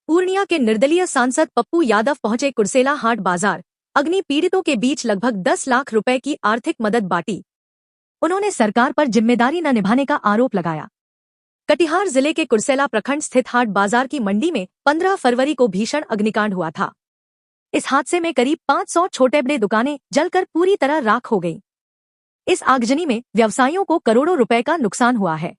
पूर्णिया के निर्दलीय सांसद पप्पू यादव पहुंचे कुर्सेला हाट बाजार। अग्नि पीड़ितों के बीच लगभग 10 लाख रुपए की आर्थिक मदद बांटी। उन्होंने सरकार पर जिम्मेदारी न निभाने का आरोप लगाया। कटिहार जिले के कुर्सेला प्रखंड स्थित हाट बाजार की मंडी में 15 फरवरी को भीषण अग्निकांड हुआ था। इस हादसे में करीब 500 छोटे बड़े दुकानें जलकर पूरी तरह राख हो गईं। इस आगजनी में व्यवसायियों को करोड़ों रुपए का नुकसान हुआ है।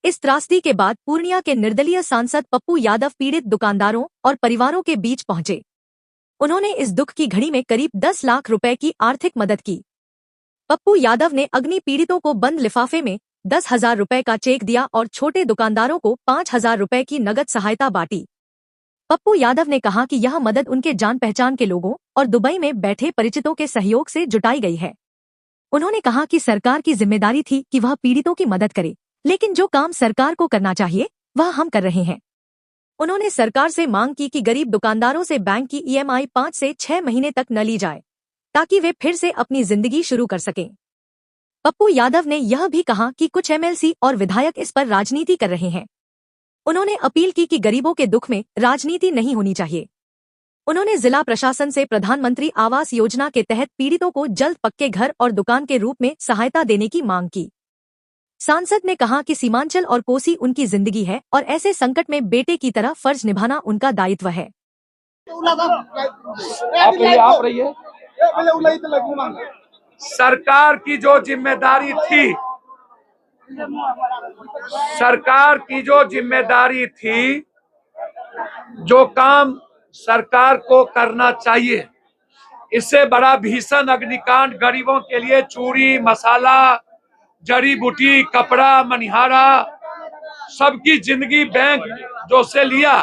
इस त्रासदी के बाद पूर्णिया के निर्दलीय सांसद पप्पू यादव पीड़ित दुकानदारों और परिवारों के बीच पहुंचे। उन्होंने इस दुख की घड़ी में करीब 10 लाख रुपए की आर्थिक मदद की। पप्पू यादव ने अग्नि पीड़ितों को बंद लिफाफे में 10,000 रुपए का चेक दिया और छोटे दुकानदारों को 5,000 रुपए की नगद सहायता बांटी। पप्पू यादव ने कहा कि यह मदद उनके जान पहचान के लोगों और दुबई में बैठे परिचितों के सहयोग से जुटाई गई है। उन्होंने कहा कि सरकार की जिम्मेदारी थी कि वह पीड़ितों की मदद करे, लेकिन जो काम सरकार को करना चाहिए वह हम कर रहे हैं। उन्होंने सरकार से मांग की कि गरीब दुकानदारों से बैंक की ईएमआई 5 से 6 महीने तक न ली जाए, ताकि वे फिर से अपनी जिंदगी शुरू कर सकें। पप्पू यादव ने यह भी कहा कि कुछ एमएलसी और विधायक इस पर राजनीति कर रहे हैं। उन्होंने अपील की कि गरीबों के दुख में राजनीति नहीं होनी चाहिए। उन्होंने जिला प्रशासन से प्रधानमंत्री आवास योजना के तहत पीड़ितों को जल्द पक्के घर और दुकान के रूप में सहायता देने की मांग की। सांसद ने कहा कि सीमांचल और कोसी उनकी जिंदगी है और ऐसे संकट में बेटे की तरह फर्ज निभाना उनका दायित्व है। आप रहिए। सरकार की जो जिम्मेदारी थी, जो काम सरकार को करना चाहिए, इससे बड़ा भीषण अग्निकांड गरीबों के लिए चूड़ी, मसाला, जड़ी बूटी, कपड़ा, मनिहारा, सबकी जिंदगी बैंक जो से लिया।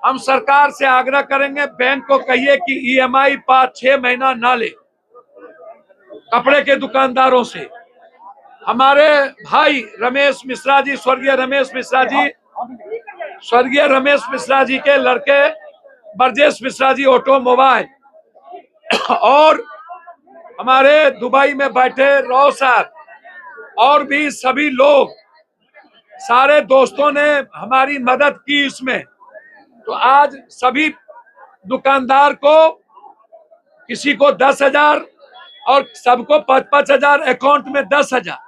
हम सरकार से आग्रह करेंगे, बैंक को कहिए कि ईएमआई 5-6 महीना ना ले। कपड़े के दुकानदारों से हमारे भाई रमेश मिश्रा जी, स्वर्गीय रमेश मिश्रा जी के लड़के ब्रजेश मिश्रा जी ऑटोमोबाइल, और हमारे दुबई में बैठे रौसर, और भी सभी लोग, सारे दोस्तों ने हमारी मदद की इसमें। तो आज सभी दुकानदार को, किसी को 10,000 और सबको 5-5 अकाउंट में 10,000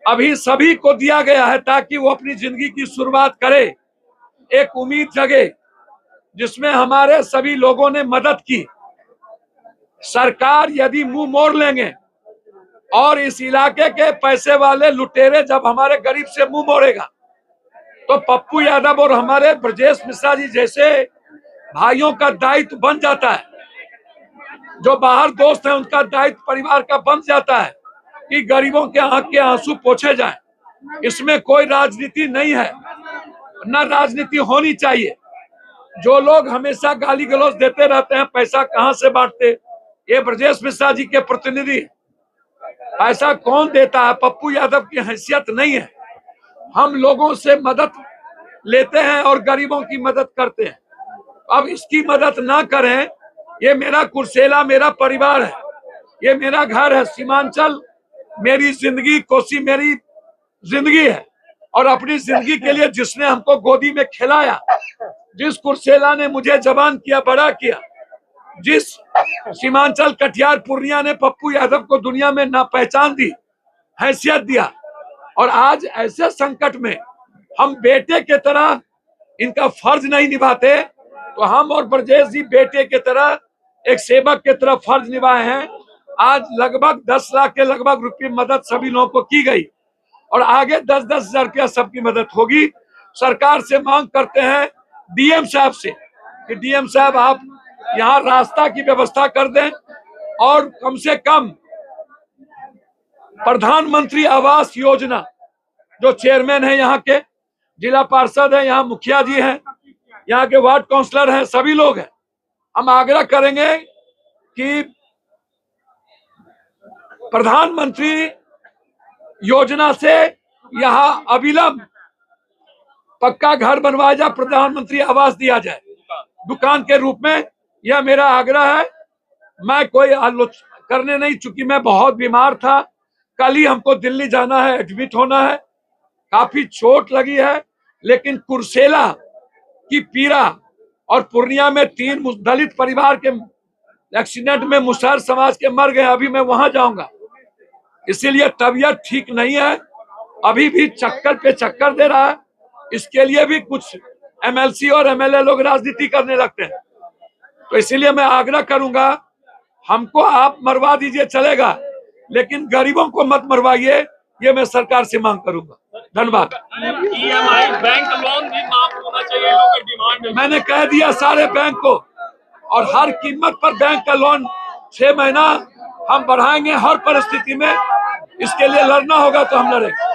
अभी सभी को दिया गया है, ताकि वो अपनी जिंदगी की शुरुआत करे। एक उम्मीद जगे, जिसमें हमारे सभी लोगों ने मदद की। सरकार यदि मुंह मोड़ लेंगे और इस इलाके के पैसे वाले लुटेरे जब हमारे गरीब से मुंह मोड़ेगा, तो पप्पू यादव और हमारे ब्रजेश मिश्रा जी जैसे भाइयों का दायित्व बन जाता है। जो बाहर दोस्त हैं उनका दायित्व परिवार का बन जाता है कि गरीबों के आंख के आंसू पोंछे जाएं। इसमें कोई राजनीति नहीं है, न राजनीति होनी चाहिए। जो लोग हमेशा गाली गलौज देते रहते हैं, पैसा कहां से बांटते, ये ब्रजेश मिश्रा जी के प्रतिनिधि। ऐसा कौन देता है? पप्पू यादव की हैसियत नहीं है। हम लोगों से मदद लेते हैं और गरीबों की मदद करते हैं। अब इसकी मदद ना करें। ये मेरा कुर्सेला मेरा परिवार है, ये मेरा घर है, सीमांचल मेरी जिंदगी, कोसी मेरी जिंदगी है। और अपनी जिंदगी के लिए जिसने हमको गोदी में खिलाया, जिस कुर्सेला ने मुझे जवान किया, बड़ा किया, जिस सीमांचल कटिहार पूर्णिया ने पप्पू यादव को दुनिया में ना पहचान दी, हैसियत दिया, और आज ऐसे संकट में हम बेटे के तरह इनका फर्ज नहीं निभाते, तो हम और ब्रजेश जी बेटे के तरह, एक सेवक के तरह फर्ज निभाए हैं। आज लगभग 10 लाख के लगभग रुपये मदद सभी लोगों को की गई, और आगे 10-10 हजार रुपया सबकी मदद होगी। सरकार से मांग करते हैं डीएम साहब से कि डीएम साहब आप यहाँ रास्ता की व्यवस्था कर दें, और कम से कम प्रधानमंत्री आवास योजना, जो चेयरमैन है यहाँ के, जिला पार्षद है, यहाँ मुखिया जी हैं, यहाँ के वार्ड काउंसलर हैं, सभी लोग हैं, हम आग्रह करेंगे कि प्रधानमंत्री योजना से यहाँ अविलंब पक्का घर बनवाया जाए, प्रधानमंत्री आवास दिया जाए दुकान के रूप में। यह मेरा आग्रह है। मैं कोई आलोचना करने नहीं, चूंकि मैं बहुत बीमार था, कल ही हमको दिल्ली जाना है, एडमिट होना है, काफी चोट लगी है, लेकिन कुर्सेला कि पीरा और पूर्णिया में 3 दलित परिवार के एक्सीडेंट में मुसहर समाज के मर गए। अभी मैं वहां जाऊंगा, इसीलिए तबीयत ठीक नहीं है, अभी भी चक्कर पे चक्कर दे रहा है। इसके लिए भी कुछ एमएलसी और एमएलए लोग राजनीति करने लगते हैं। तो इसीलिए मैं आग्रह करूंगा, हमको आप मरवा दीजिए चलेगा, लेकिन गरीबों को मत मरवाइए, ये मैं सरकार से मांग करूंगा। धन्यवाद। ईएमआई बैंक लोन भी माफ होना चाहिए, लोगों की डिमांड है। मैंने कह दिया सारे बैंक को, और हर कीमत पर बैंक का लोन 6 महीना हम बढ़ाएंगे हर परिस्थिति में। इसके लिए लड़ना होगा तो हम लड़ेंगे।